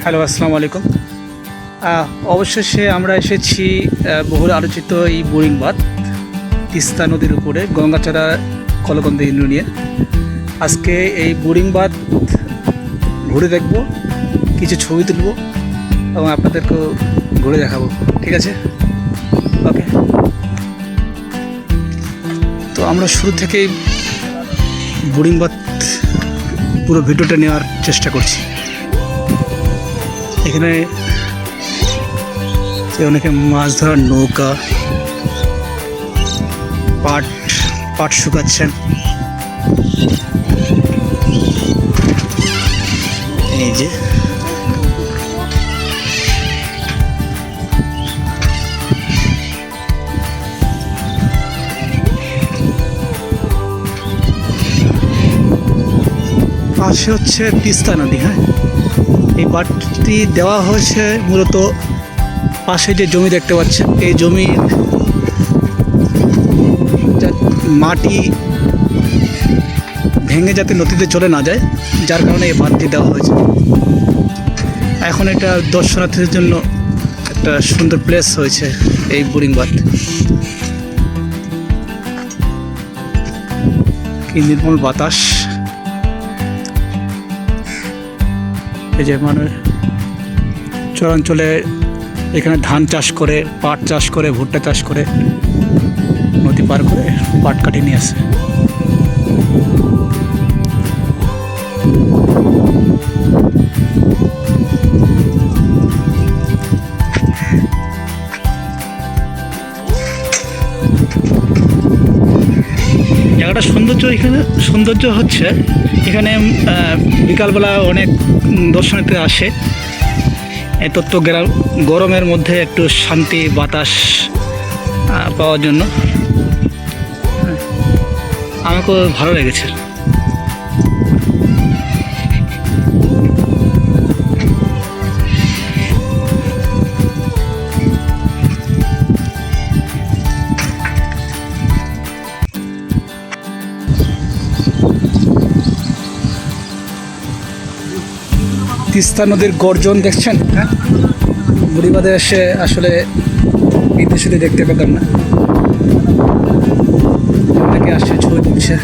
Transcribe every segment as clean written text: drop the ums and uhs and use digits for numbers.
Hello, আসসালামু আলাইকুম। অবশেষে আমরা এসেছি বহুল আলোচিত এই বোরিং বাঁধ, তিস্তা নদীর উপরে, গঙ্গাচড়া কলকন্দা ইউনিয়ন। আজকে এই বোরিং বাঁধ ঘুরে দেখব, কিছু ছবি তুলব এবং আপনাদেরকেও ঘুরে দেখাবো। ঠিক আছে, ওকে। তো আমরা শুরু থেকেই বোরিং বাঁধ পুরো ভিডিওটা নেওয়ার চেষ্টা করছি। এখানে অনেকে মাছ ধরার নৌকা, পাট শুকাচ্ছেন। এই যে পাশে হচ্ছে তিস্তা নদী। হ্যাঁ, এই বাঁধটি দেওয়া হয়েছে মূলত পাশে যে জমি দেখতে পাচ্ছেন, এই জমির মাটি ভেঙে যাতে নদীতে চলে না যায়, যার কারণে এই বাঁধটি দেওয়া হয়েছে। এখন এটা দর্শনার্থীদের জন্য একটা সুন্দর প্লেস হয়েছে এই বোরিং বাঁধ। কি নির্মল বাতাস! এই যে মানুষ চরাঞ্চলে এখানে ধান চাষ করে, পাট চাষ করে, ভুট্টা চাষ করে, নদী পার করে পাট কাটিয়ে নিয়ে আসে। জায়গাটা সৌন্দর্য হচ্ছে এখানে বিকালবেলা অনেক দর্শনার্থী আসে। তত্ত্ব গরমের মধ্যে একটু শান্তি বাতাস পাওয়ার জন্য আমাকেও ভালো লেগেছে। তিস্তা নদীর গর্জন দেখছেন? হ্যাঁ, বুড়ি বাঁধে এসে আসলে এই দৃশ্যটি দেখতে পেতাম না। অনেকে আসছে, ছবি তুলছে।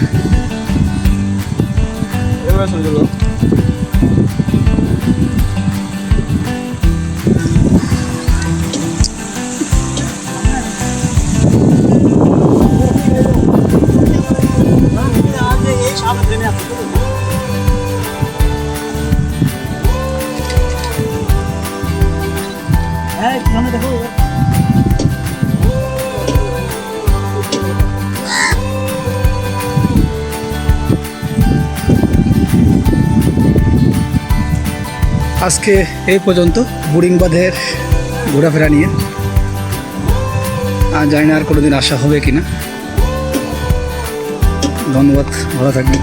আজকে এই পর্যন্ত বোরিং বাঁধের ঘোরাফেরা নিয়ে। জানি না আর কোনোদিন আসা হবে কিনা। ধন্যবাদ, ভালো থাকবেন।